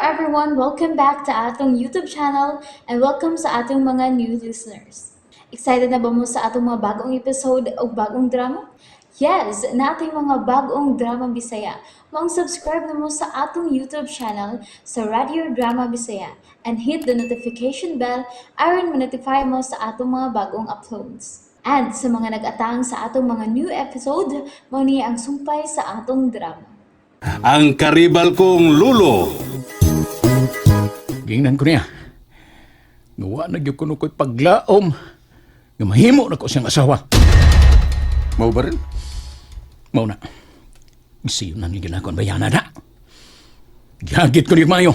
everyone, welcome back to atong YouTube channel and welcome sa atong mga new listeners. Excited na ba mo sa atong mga bagong episode o bagong drama? Yes, na ating mga bagong drama Bisaya. Mag-subscribe na mo sa atong YouTube channel sa Radio Drama Bisaya and hit the notification bell aron ma-notify mo sa atong mga bagong uploads. And sa mga nag-atang sa atong mga new episode, mo niya ang sumpay sa atong drama. Ang karibal kong lulo. Gingnan ko niya. Ngawa na gyud kuno ko'y paglaom. Nga mahimo na ko siyang asawa. Mau ba rin? Mao na. Isiyo na nigil ako ang bayana na. Gihagit ko ni Mayo.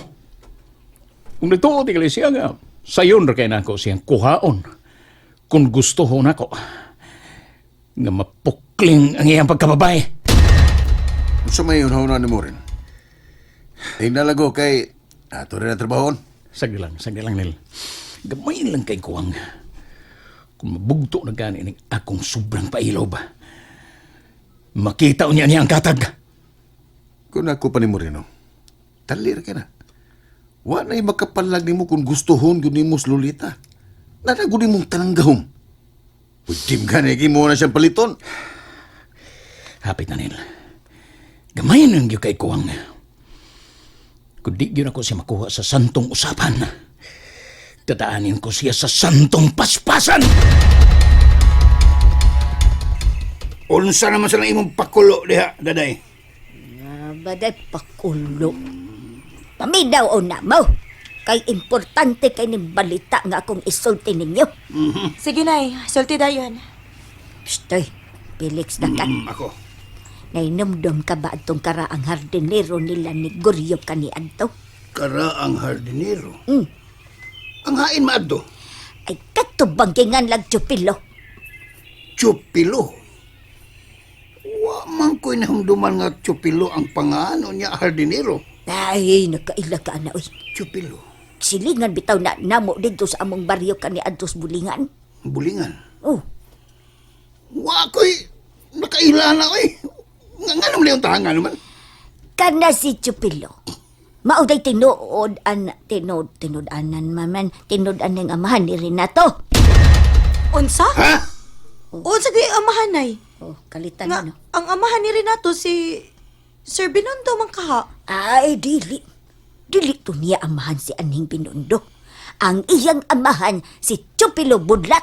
Kung nagtuo tigil siya nga, sayon ra kay na ako siyang kuhaon. Kung gusto ho na ko. Nga mapukling ang iyang pagkababay. Sa may unahuna ni mo rin. Nalago kay ato rin ang trabahon. Saglang nil. Gamay lang kay kuwang. Kung mabugto na gani ng akong sobrang pailob. Makita niya niya ang katag. Kung ako pa ni mo rin, talir ka na. Wa na'y makapalag ni mo kung gustohon yun ni mo slulita. Nanago ni mong tananggahom. Udim ka na, mo na siyang paliton. Hapit na nil. Gamay nang yung kay kuwang. Kung di yun ako siya makuha sa santong usapan, dadaanin ko siya sa santong paspasan. Unsa naman sa imong pakulo diha, daday? Baday pakulo. Pamidaw o na mo. Kay importante kay ning balita nga akong isulti ninyo. Sige, Nay. Sulti dayon. Stoy, Felix Dakan. Ako. Nainumdum ka ba itong karaang hardinero nila ni Guryo kaniadto? Karaang hardinero. Mm. Ang hain maadto. Ay katubanggingan lang tsupilo. Chupilo. Wa man ko'y nahumduman nga chupilo ang pangano niya hardinero. Ay, nagkaila ka na, uy. Chupilo. Silingan bitaw na namo dito sa among baryo kaniadtos bulingan. Bulingan. Oh, Wa ko'y nakaila na, oy. Nga naman yung tahangan naman. kana si Chupilo. Mauday tinudanan maman, tinudan ng amahan ni Renato. Unsa? Ha? Unsa di amahan, Nay? Oh, kalitan Nga, mo, no? ang amahan ni Renato si Sir Binondo man kaha. Ay, dili. Dili to niya amahan si Aning Binondo. Ang iyang amahan si Chupilo Budlat.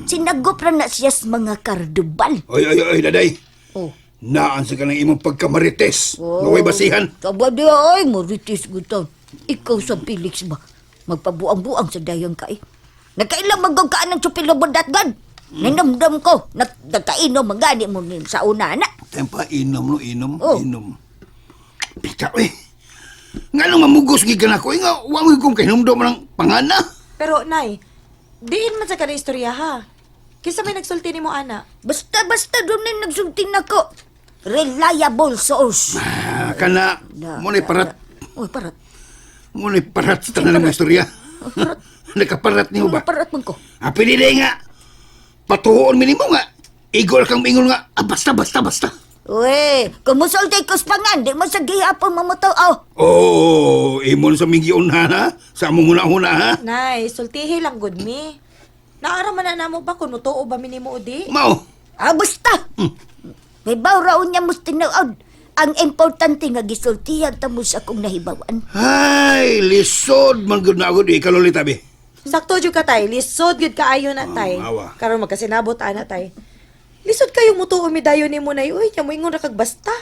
Sinagopra na siya sa mga kardubal. Oy, daday. Oh. Naan sa kanang imong pagkamarites. Naway basihan. Kabadi ay, maritis gutan. Ikaw sa Felix ba? Magpabuang-buang sa dayang kai. Nagkailang magagkaan ng Chupilo Budlat gan. Ninamdam ko. Nagkainom magani mo sa una na. Tempa, inom. Oh. Inom. Pita, oy. Nga nang mamugos gigan ako, nga wamay kong kahinumdom ng pangana. Pero, Nay, diin man sa kada istorya, ha? Kisa may nagsulti ni mo, ana. Basta doon na nagsulting nako. Reliable source. Kana, muna'y parat. Uy, parat. Muna'y parat sa tanan ng istorya. Nakaparat niyo ba? Parat man ko. Pwede nga. Patuhoon minimo nga. Igol kang mingon nga. Basta. Uy, kumusulti ko sa pangan. Di mo sa gihapon mamutaw. Oh, imon sa minggion ha? Sa among huna-huna ha? Nay, sultihi lang good me. Naaraman na namo ba kung totoo ba minimo udi? Mao. Basta. May bawraon niya mus tinuod. Ang importante nga gisultihan tamo sa akong nahibawan. Ay, lisod man gud na agad ikalolita be. Sakto jud ka, Tay. Lisod gud kaayo na, Tay. awa. Karon magkasinabot, ana, Tay. Lisod kayo mutuo mi dayon nimo, Nay. Uy, nya mo ingon ra kag basta.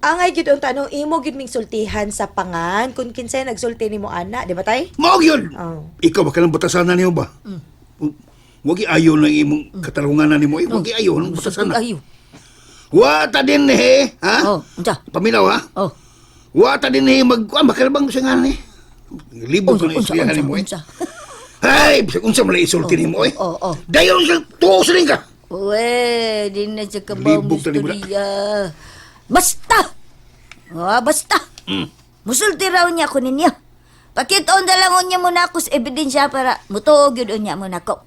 Angay gid ang tanong imo gid ming sultihan sa pangan kung kinsay nagsulti nimo ana, di ba, Tay? Mao gyud. Oh. Ikaw ba kanang batasan na niyo ba? Wagi ayo ng imong katarungan nimo. Wagi ayo ng batasan na. Ayo. Wata din he, ha? Oh, unsa? Paminaw ha? Oh. Wata din he magkuan makalabang sa nga ni. Libog ko na istoryahan nimo eh. Ay, bisag unsa man isulti nimo eh. Oh. Dayon sa tuos rin ka. Uwe, di na siya kabang Libog tali mo na. istorya. Basta! Basta! Musulti raw niya ko ninyo. Pakitoon na lang niya muna ako sa ebidensya para mutuog yun niya muna ko.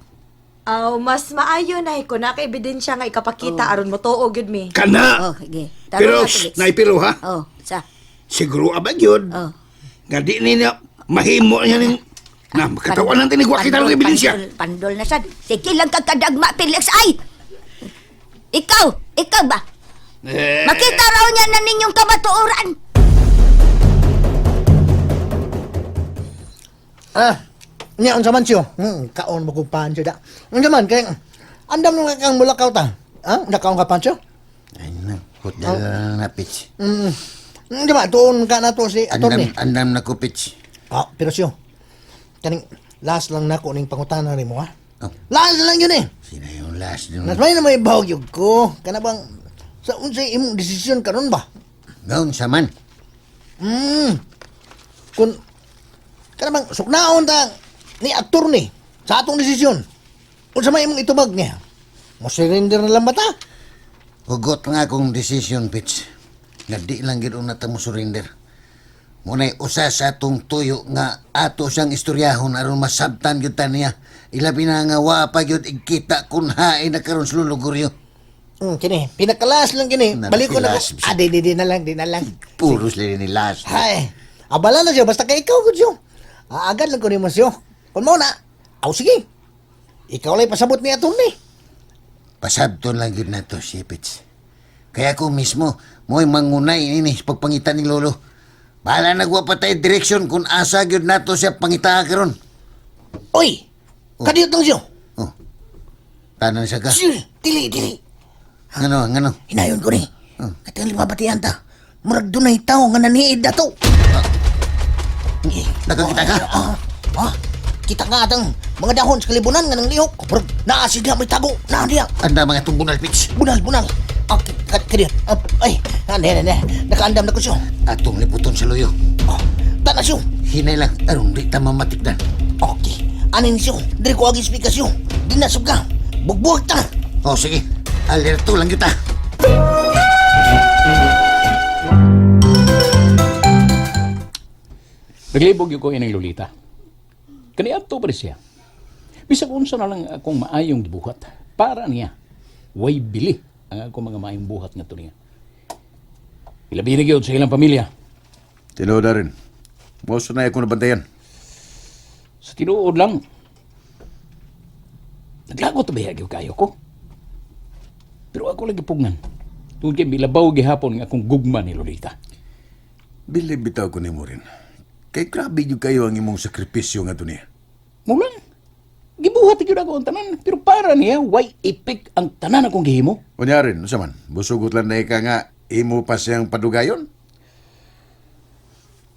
Aw, mas maayo na ko naka-ebidensya nga ikapakita aron mo tuo gyud mi. Kana. Oh, sige. Pero, Felix. naipiro ha? Oh, sa. Siguro abag yun. Oh. Nga di niya mahimo niya ning na katawan natin ni kita ng ebidensya. Pandol na sad. Sige lang kagkadagma, Felix. Ay! Ikaw ba? Makita raw niya na ninyong kamatuoran. Nya unsa man siyo? Kaon mo kong pancho da. Unsa man kay andam nung kang mulakaw ta. Nakaon ka pancho? Ay, hudal na, Pitch. Di ba, tuon ka na to si attorney. Andam na ko, Pitch. Pero siyo, kaning last lang nako ning pangutana rin mo, ha? Oh. Last lang yun eh. Sino yung last dun? Nasmay na may bahog yun ko. Kana bang, sa unsay imong desisyon karon ba? Gaon sa man. Kung, kana bang, suknaon ta ni attorney sa atong desisyon. Unsa may imong itubag niya? Mo surrender na lang ba ta? Hugot nga akong desisyon, Pitch. Nga di lang gid na ta mo surrender. Muna'y usa sa atong tuyo nga ato siyang istoryahon aron masabtan gyud ta niya. Ilabi na nga wa pa gyud igkita kun hain na karon sa luluguryo. Kini, pinakalas lang kini. Balik ko na ko. Pinakalas. Di na lang. Puros lili ni last. Hay, abala na siya, basta kay ikaw, good siyo. Agad lang ko ni mo siyo. Kung mo na, sige. Ikaw lang pasabot ni attorney. Pasabton lang gyud nato si Pitch. Kaya ko mismo mo'y mangunay ini sa pagpangitan ni Lolo. Bala nagwa pa tayo direksyon kung asa gyud nato siya pangita karon. Oy, kadiyot lang siyo. Oh. Tanan siya ka. Siyo, dili. Ngano. Hinayon ko ni. Katang lima batihan ta. Murag dunay tao nga naniid na to. Nakakita ka? Kita nga atang mga dahon sa kalibunan nga ng lihok. Murag naasid na may tago. Diya. Anda mga tumbunal, Pitch. Bunal. Kadiyot. Ay, nakaandam na ko siyo. Atong liputon sa luyo. Tana siyo. Hinay lang, aron di ta mamatikdan. Okay. Anin siyo. Dari ko agi spikasyon. Dinasog ka. Bugbuhag ta. O sige, alerto lang kita. Naglibog yung ko ining Lolita. Kaniadto pa rin siya. Bisag unsa na lang akong maayong gibuhat para niya. Way bili ang akong mga maayong buhat nga to niya. Ilabi na gyud sa ilang pamilya. Tinuod na rin. Moso na ako nabantayan. Sa tinuod lang. Naglagot ba gyud kayo ko? Pero ako lagi pugnan. Tungkol kay milabaw gihapon nga akong gugma ni Lolita. Bilib bitaw ko ni mo rin. Kay grabe yung kayo ang imong sakripisyo nga to niya. Mulan. Gibuhat gyud ako ang tanan, pero para niya way ipik ang tanan akong gihimo. Unya rin, ano man? Busugot lang na ika nga, imo pa siyang padugayon?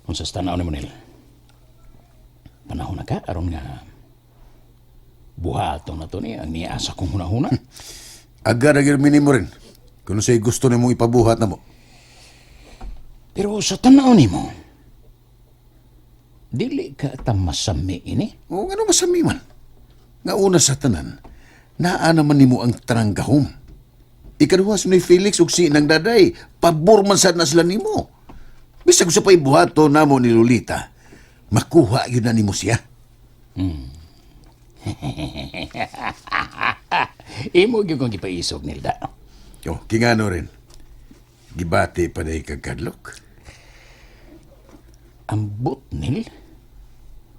Unsa sa tanaw ni Monel? Panahon na ka aron nga buhaton na to niya ang niasa kong hunahuna. Agad agad minimo rin. Kung sa'y gusto ni mong ipabuhat na mo. Pero sa tanaw ni mo, dili ka tamasami ini. O ano masami man? Nga una sa tanan, naa naman nimo ang tanang gahom. Ikaduha ni Felix ug si nang daday, pabor man sad na sila nimo. Bisag sa pa'y buhato namo ni Lolita, makuha yun na nimo siya. Imo gyud kong gipaisog nilda. O, kingano rin. Gibati pa na ikagkadlok. Ambot nil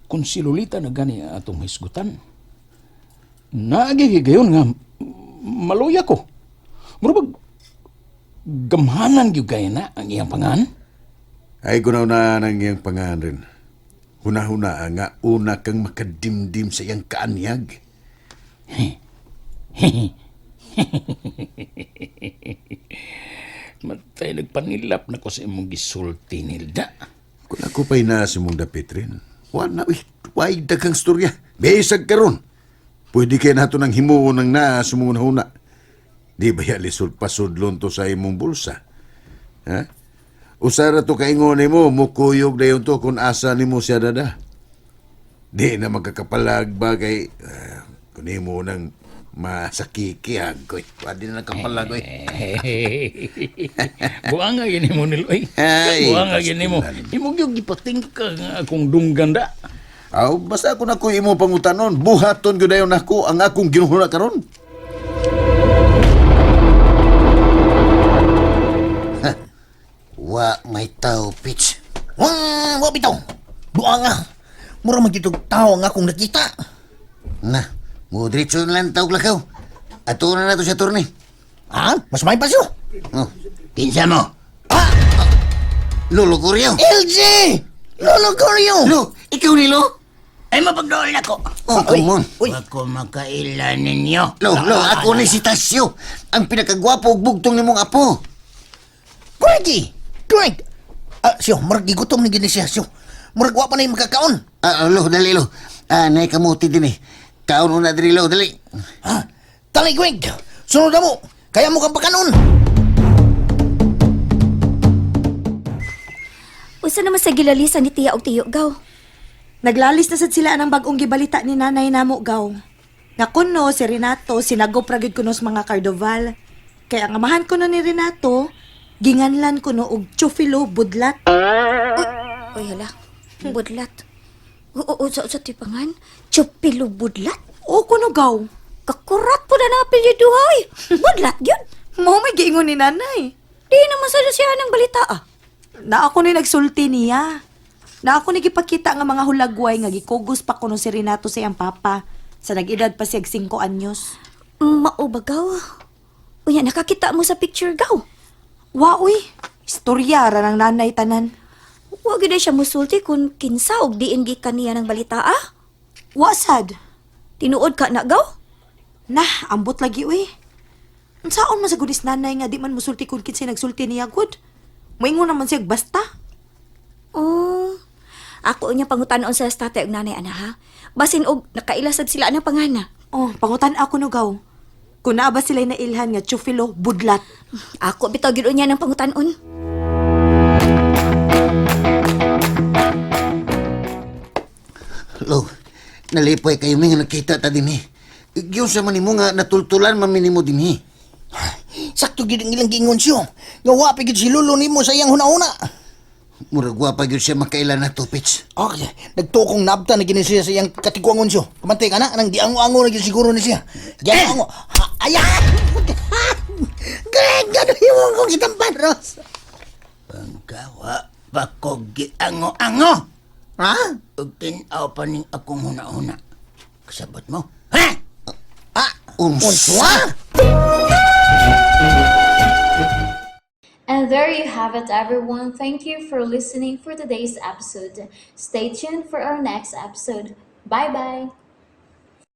kung si Lolita na gani atong hisgutan. Nagihigayon nga maluya ko. Murabag gamhanan gyud kay na ang iyang pangan. Ay kunaw na nang iyang pangalan rin. Huna-huna nga una kang makadimdim sa iyang kaanyag. Matay nagpanilap na ko sa imong gisulti nilda. Kung ako pa'y nasa mong dapit rin, why daghang storya. Bisag karon. Pwede kayo nato ng himuon ng nasa mong huna. Di ba yalisod pasudlon to sa imong bulsa? Ha? Usara to kaingon mo, mukuyog na yun to kung asa ni mo siya dada. Di na magkakapalag ba kay kunin mo ng masakikiyag ko. Pwede na nakapalag ko. Buang nga gini mo niloy. Ay, Buang nga gini mo. Imo gyud gipating ka nga akong dungganda. Aw, basta ako na ko imo pangutanon, buhaton gyud ayon ako ang akong ginuhuna karon. Wa may tao, Pitch. Wa bitaw. Duwa nga. Mura magitog tao nga kung nakita. Na, mo diretso na lang tawag lakaw. Ato na nato sa turni. Ha? Mas may pasyo. Oh, Kinsa mo? Lolo Koryo. LJ! Lolo Goryo! Lo, ikaw ni Lo? Ay mapagdool ako. Oh, come on. Uy, Ako makailan ninyo. Lo, ako ni si Tasyo. Ang pinakagwapo ug bugtong nimong apo. Greggy! Greg! Siyo, marag gigutom ni gini siya, siyo. Marag wa pa na yung makakaon. Lo, dali Lo. Nay kamuti din eh. Kaon una diri Lo, dali. Ha? Tali, Greg! Sunod na mo! Kaya mo kang pakanon! Usa naman sa gilalisan ni Tiya og Tiyo, gaw. Naglalis na sad sila ng bagong gibalita ni nanay namo gaw. Nga kuno si Renato sinagop ra gyud kuno sa mga kardoval. Kaya ang amahan kuno ni Renato ginganlan kuno og chufilo budlat. Uy, hala. Budlat. Oo, sa tipangan. Chupilo budlat. O kuno gaw. Kakurat po na napilyo duhay. Budlat yun. Mao may giingon ni nanay. Di naman sa siya ng balita ah. Na ako ni nagsulti niya. Na ako ni gipakita nga mga hulagway nga gikugos pa kuno si Renato sa iyang papa sa nag-edad pa siyag 5 anyos. Maubagaw. Unya, nakakita mo sa picture, gaw. Wa uy, istorya ra ng nanay tanan. Huwag na siya musulti kung kinsa og diin gikan niya ng balita ah. Wa sad. Tinuod ka na, gaw? Nah, ambot lagi uy. Unsaon man sa gudis nanay nga di man musulti kung kinsay nagsulti niya gud. Moingon naman siya basta. Oh, ako niya pangutanon sa tatay og nanay ana ha. Basin og nakailasad sila ng pangana. Oh, pangutan ako no gaw. Kung naa ba sila nailhan nga chufilo budlat. Ako bitaw gyud niya ng pangutanon. Lo, nalipoy kayo may nga nakita ta din eh. Giyon sa manimo nga natultulan maminimo din eh. Sakto gid ang ilang gingon siyo. Nga wa pa gid si Lolo nimo sa iyang hunahuna. Murag wa pa gyud siya makailan na tupits. Okay, nagtukong nabta na gini siya sa iyang katikuangon siyo. Kamantay ka na, nang diango-ango na gid siguro ni siya. Diango-ango. Ayan! Greg, gano'n yung kong sitampan, Ros. Pagkawa pakogi ango-ango. Ha? Ug tinaw pa ning akong huna-huna. Kasabot mo? Ha? Unsa? And there you have it, everyone. Thank you for listening for today's episode. Stay tuned for our next episode. Bye bye.